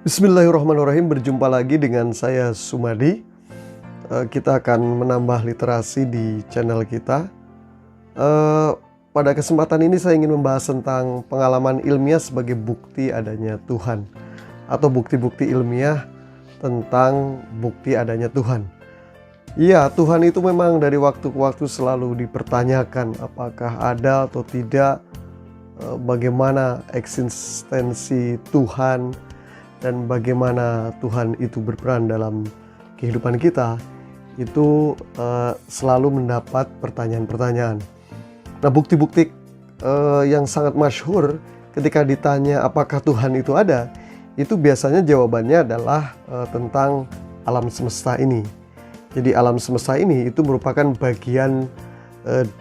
Bismillahirrahmanirrahim, berjumpa lagi dengan saya Sumadi. Kita akan menambah literasi di channel kita. Eh, Pada kesempatan ini saya ingin membahas tentang pengalaman ilmiah sebagai bukti adanya Tuhan, atau bukti-bukti ilmiah tentang bukti adanya Tuhan. Iya, Tuhan itu memang dari waktu ke waktu selalu dipertanyakan apakah ada atau tidak, bagaimana eksistensi Tuhan, dan bagaimana Tuhan itu berperan dalam kehidupan kita. Itu selalu mendapat pertanyaan-pertanyaan. Nah, bukti-bukti yang sangat masyhur ketika ditanya apakah Tuhan itu ada, itu biasanya jawabannya adalah tentang alam semesta ini. Jadi alam semesta ini itu merupakan bagian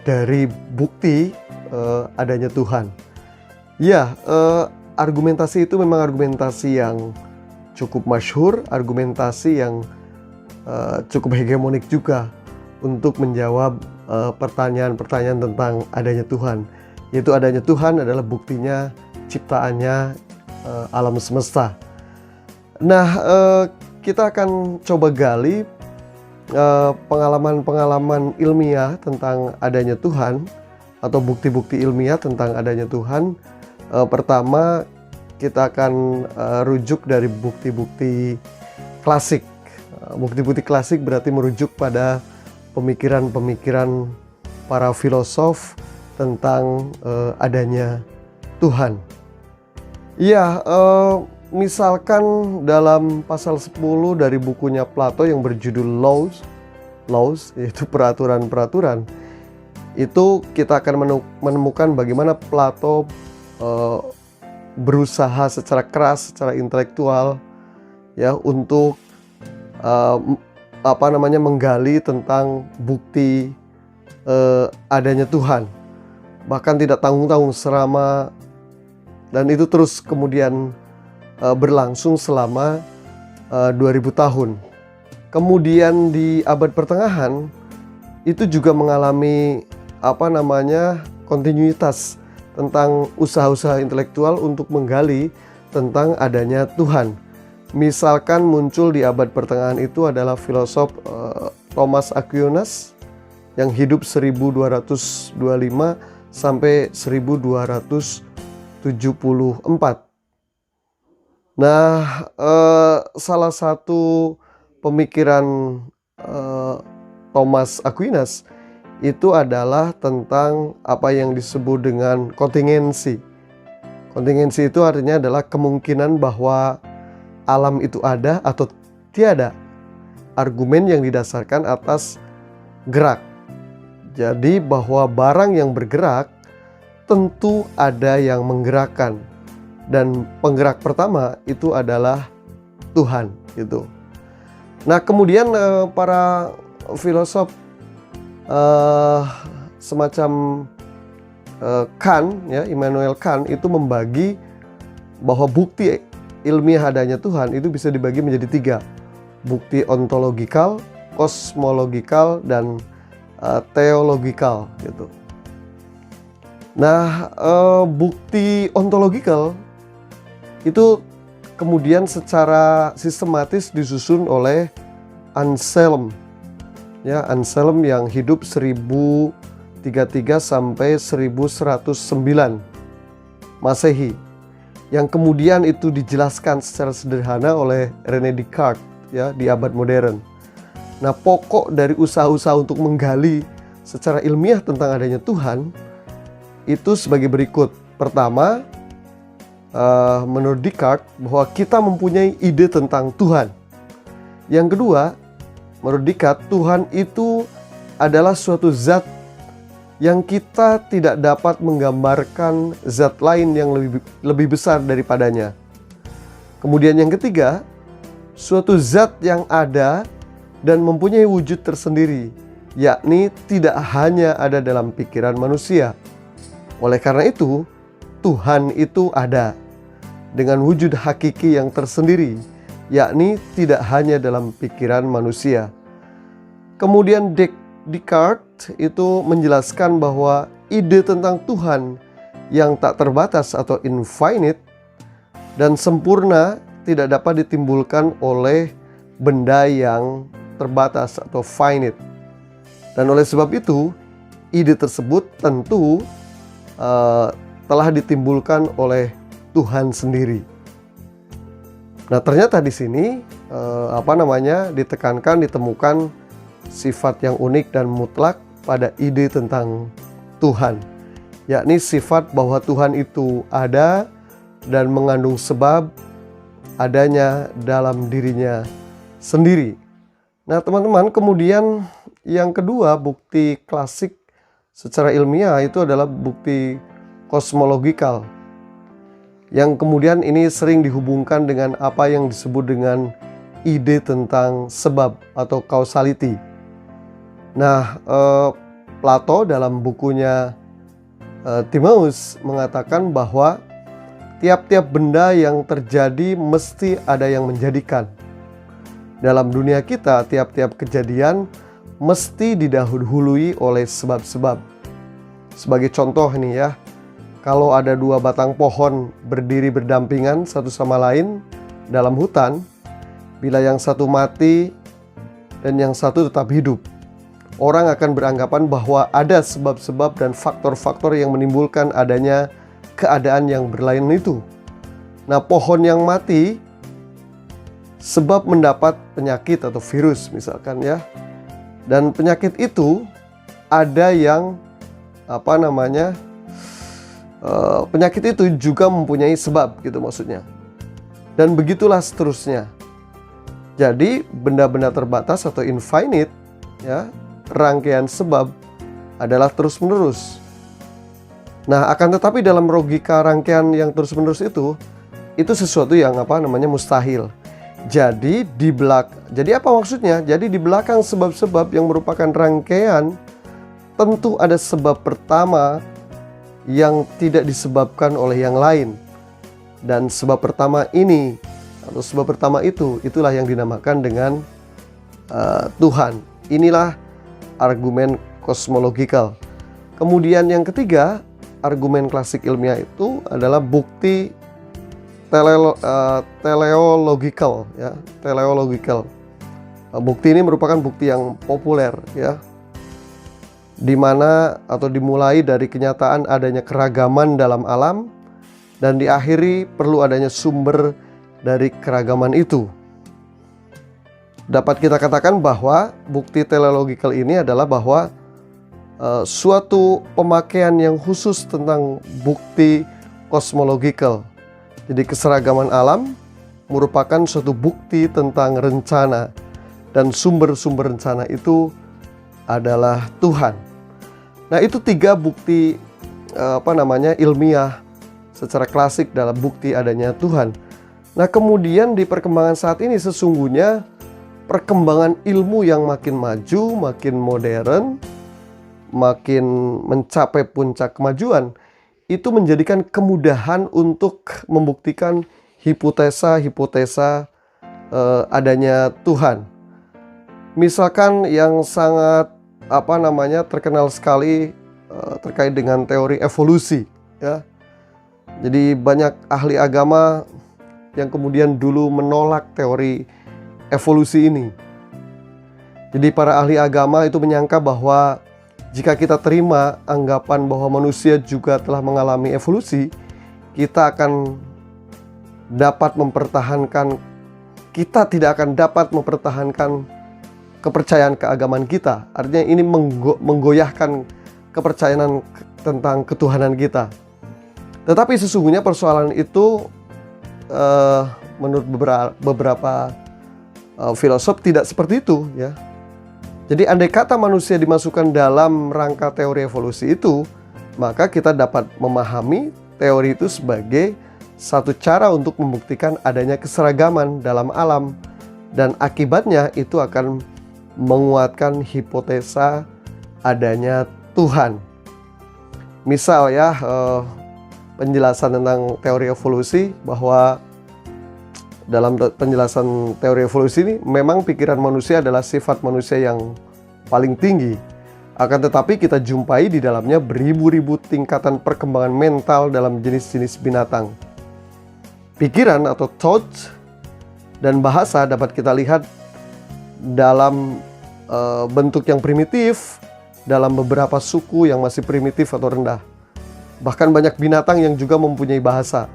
dari bukti adanya Tuhan. Ya, argumentasi itu memang argumentasi yang cukup masyhur, argumentasi yang cukup hegemonik juga untuk menjawab pertanyaan-pertanyaan tentang adanya Tuhan. Yaitu adanya Tuhan adalah buktinya ciptaannya alam semesta. Nah, kita akan coba gali pengalaman-pengalaman ilmiah tentang adanya Tuhan, atau bukti-bukti ilmiah tentang adanya Tuhan. Pertama, kita akan rujuk dari bukti-bukti klasik. Bukti-bukti klasik berarti merujuk pada pemikiran-pemikiran para filosof tentang adanya Tuhan. Iya, misalkan dalam pasal 10 dari bukunya Plato yang berjudul Laws, yaitu peraturan-peraturan, itu kita akan menemukan bagaimana Plato berusaha secara keras, secara intelektual, ya, untuk menggali tentang bukti adanya Tuhan. Bahkan tidak tanggung-tanggung selama, dan itu terus kemudian berlangsung selama 2000 tahun. Kemudian di abad pertengahan itu juga mengalami kontinuitas tentang usaha-usaha intelektual untuk menggali tentang adanya Tuhan. Misalkan muncul di abad pertengahan itu adalah filosof Thomas Aquinas yang hidup 1225 sampai 1274. Nah, salah satu pemikiran Thomas Aquinas itu adalah tentang apa yang disebut dengan kontingensi. Kontingensi itu artinya adalah kemungkinan bahwa alam itu ada atau tiada. Argumen yang didasarkan atas gerak. Jadi bahwa barang yang bergerak tentu ada yang menggerakkan. Dan penggerak pertama itu adalah Tuhan, gitu. Nah, kemudian para filosof semacam Kant, ya, Immanuel Kant itu membagi bahwa bukti ilmiah adanya Tuhan itu bisa dibagi menjadi 3. Bukti ontologikal, kosmologikal, dan teologikal, gitu. Nah, bukti ontologikal itu kemudian secara sistematis disusun oleh Anselm. Ya, Anselm yang hidup 1033 sampai 1109 Masehi. Yang kemudian itu dijelaskan secara sederhana oleh René Descartes, ya, di abad modern. Nah, pokok dari usaha-usaha untuk menggali secara ilmiah tentang adanya Tuhan itu sebagai berikut. Pertama, menurut Descartes bahwa kita mempunyai ide tentang Tuhan. Yang kedua, menurut Descartes, Tuhan itu adalah suatu zat yang kita tidak dapat menggambarkan zat lain yang lebih besar daripadanya. Kemudian yang ketiga, suatu zat yang ada dan mempunyai wujud tersendiri, yakni tidak hanya ada dalam pikiran manusia. Oleh karena itu, Tuhan itu ada dengan wujud hakiki yang tersendiri, yakni tidak hanya dalam pikiran manusia. Kemudian Descartes itu menjelaskan bahwa ide tentang Tuhan yang tak terbatas atau infinite dan sempurna tidak dapat ditimbulkan oleh benda yang terbatas atau finite. Dan oleh sebab itu, ide tersebut tentu telah ditimbulkan oleh Tuhan sendiri. Nah, ternyata di sini ditemukan sifat yang unik dan mutlak pada ide tentang Tuhan, yakni sifat bahwa Tuhan itu ada dan mengandung sebab adanya dalam dirinya sendiri. Nah, teman-teman, kemudian yang kedua, bukti klasik secara ilmiah itu adalah bukti kosmologikal, yang kemudian ini sering dihubungkan dengan apa yang disebut dengan ide tentang sebab atau causality. Nah, Plato dalam bukunya Timaeus mengatakan bahwa tiap-tiap benda yang terjadi mesti ada yang menjadikan. Dalam dunia kita, tiap-tiap kejadian mesti didahului oleh sebab-sebab. Sebagai contoh nih ya, kalau ada dua batang pohon berdiri berdampingan satu sama lain dalam hutan, bila yang satu mati dan yang satu tetap hidup, orang akan beranggapan bahwa ada sebab-sebab dan faktor-faktor yang menimbulkan adanya keadaan yang berlainan itu. Nah, pohon yang mati sebab mendapat penyakit atau virus misalkan ya. Dan penyakit itu ada yang penyakit itu juga mempunyai sebab gitu maksudnya. Dan begitulah seterusnya. Jadi benda-benda terbatas atau infinite ya, rangkaian sebab adalah terus-menerus. Nah, akan tetapi dalam logika rangkaian yang terus-menerus itu sesuatu yang mustahil. Jadi apa maksudnya? Jadi di belakang sebab-sebab yang merupakan rangkaian tentu ada sebab pertama yang tidak disebabkan oleh yang lain. Dan sebab pertama ini atau sebab pertama itulah yang dinamakan dengan Tuhan. Inilah argumen kosmologikal. Kemudian yang ketiga, argumen klasik ilmiah itu adalah bukti teleological ya, teleological. Bukti ini merupakan bukti yang populer ya, di mana atau dimulai dari kenyataan adanya keragaman dalam alam dan diakhiri perlu adanya sumber dari keragaman itu. Dapat kita katakan bahwa bukti teleological ini adalah bahwa suatu pemakaian yang khusus tentang bukti kosmologikal. Jadi keseragaman alam merupakan suatu bukti tentang rencana, dan sumber-sumber rencana itu adalah Tuhan. Nah, itu tiga bukti ilmiah secara klasik dalam bukti adanya Tuhan. Nah, kemudian di perkembangan saat ini sesungguhnya perkembangan ilmu yang makin maju, makin modern, makin mencapai puncak kemajuan, itu menjadikan kemudahan untuk membuktikan hipotesa-hipotesa adanya Tuhan. Misalkan yang sangat terkenal sekali terkait dengan teori evolusi ya. Jadi banyak ahli agama yang kemudian dulu menolak teori evolusi ini. Jadi para ahli agama itu menyangka bahwa jika kita terima anggapan bahwa manusia juga telah mengalami evolusi, kita tidak akan dapat mempertahankan kepercayaan keagamaan kita. Artinya ini menggoyahkan kepercayaan tentang ketuhanan kita. Tetapi sesungguhnya persoalan itu menurut beberapa filosof tidak seperti itu ya. Jadi andai kata manusia dimasukkan dalam rangka teori evolusi itu, maka kita dapat memahami teori itu sebagai satu cara untuk membuktikan adanya keseragaman dalam alam, dan akibatnya itu akan menguatkan hipotesa adanya Tuhan. Misal ya, penjelasan tentang teori evolusi, bahwa dalam penjelasan teori evolusi ini memang pikiran manusia adalah sifat manusia yang paling tinggi. Akan tetapi kita jumpai di dalamnya beribu-ribu tingkatan perkembangan mental dalam jenis-jenis binatang. Pikiran atau thought Dan bahasa dapat kita lihat dalam bentuk yang primitif, dalam beberapa suku yang masih primitif atau rendah. Bahkan banyak binatang yang juga mempunyai bahasa.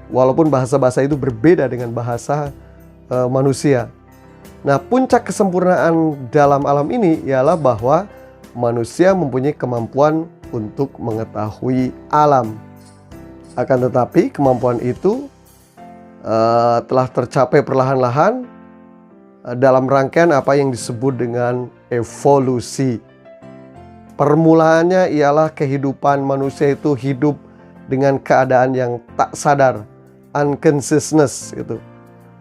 Walaupun bahasa-bahasa itu berbeda dengan bahasa manusia. Nah, puncak kesempurnaan dalam alam ini ialah bahwa manusia mempunyai kemampuan untuk mengetahui alam. Akan tetapi kemampuan itu telah tercapai perlahan-lahan dalam rangkaian apa yang disebut dengan evolusi. Permulaannya ialah kehidupan manusia itu hidup dengan keadaan yang tak sadar, unconsciousness gitu.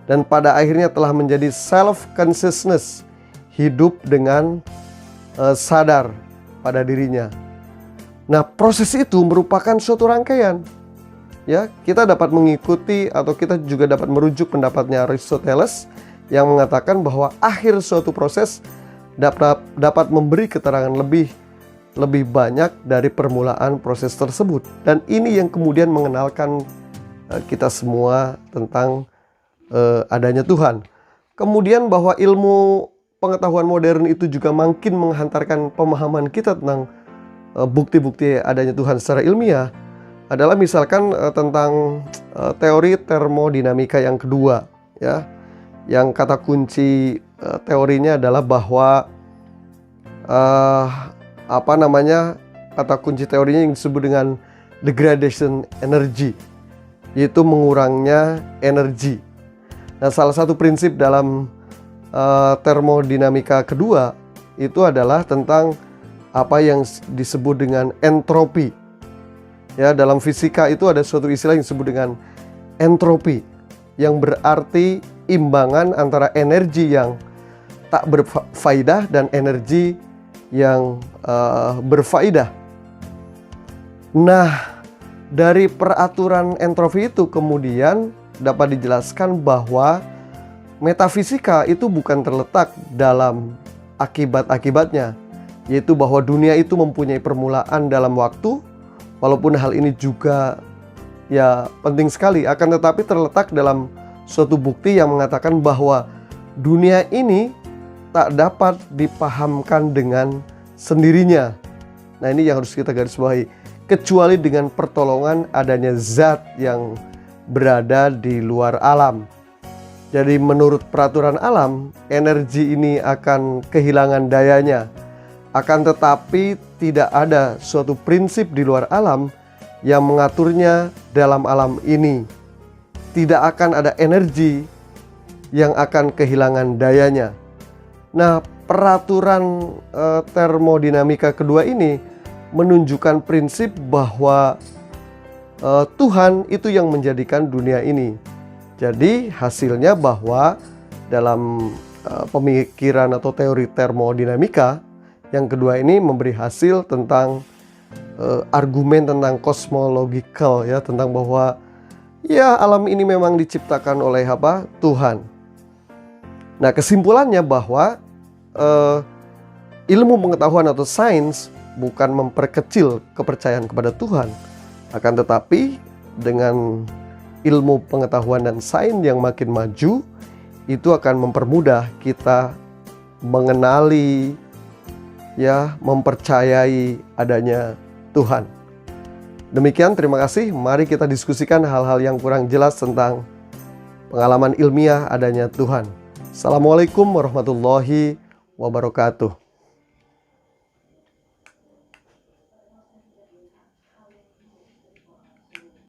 Dan pada akhirnya telah menjadi self-consciousness, hidup dengan sadar pada dirinya. Nah, proses itu merupakan suatu rangkaian. Ya, kita dapat mengikuti atau kita juga dapat merujuk pendapatnya Aristoteles yang mengatakan bahwa akhir suatu proses dapat memberi keterangan lebih banyak dari permulaan proses tersebut. Dan ini yang kemudian mengenalkan kita semua tentang adanya Tuhan. Kemudian bahwa ilmu pengetahuan modern itu juga makin menghantarkan pemahaman kita tentang bukti-bukti adanya Tuhan secara ilmiah adalah misalkan tentang teori termodinamika yang kedua, ya, yang kata kunci teorinya adalah bahwa kata kunci teorinya yang disebut dengan degradation energy, yaitu mengurangnya energi. Nah, salah satu prinsip dalam termodinamika kedua itu adalah tentang apa yang disebut dengan entropi. Ya, dalam fisika itu ada suatu istilah yang disebut dengan entropi, yang berarti imbangan antara energi yang tak berfaedah dan energi yang berfaedah. Nah, dari peraturan entropi itu kemudian dapat dijelaskan bahwa metafisika itu bukan terletak dalam akibat-akibatnya, yaitu bahwa dunia itu mempunyai permulaan dalam waktu, walaupun hal ini juga ya penting sekali, akan tetapi terletak dalam suatu bukti yang mengatakan bahwa dunia ini tak dapat dipahamkan dengan sendirinya. Nah, ini yang harus kita garis bawahi, kecuali dengan pertolongan adanya zat yang berada di luar alam. Jadi menurut peraturan alam, energi ini akan kehilangan dayanya. Akan tetapi tidak ada suatu prinsip di luar alam yang mengaturnya dalam alam ini. Tidak akan ada energi yang akan kehilangan dayanya. Nah, peraturan termodinamika kedua ini menunjukkan prinsip bahwa Tuhan itu yang menjadikan dunia ini. Jadi hasilnya bahwa dalam pemikiran atau teori termodinamika yang kedua ini memberi hasil tentang argumen tentang cosmological, ya, tentang bahwa ya alam ini memang diciptakan oleh Tuhan. Nah, kesimpulannya bahwa ilmu pengetahuan atau sains bukan memperkecil kepercayaan kepada Tuhan, akan tetapi dengan ilmu pengetahuan dan sains yang makin maju, itu akan mempermudah kita mengenali, ya, mempercayai adanya Tuhan. Demikian, terima kasih. Mari kita diskusikan hal-hal yang kurang jelas tentang pengalaman ilmiah adanya Tuhan. Assalamualaikum warahmatullahi wabarakatuh.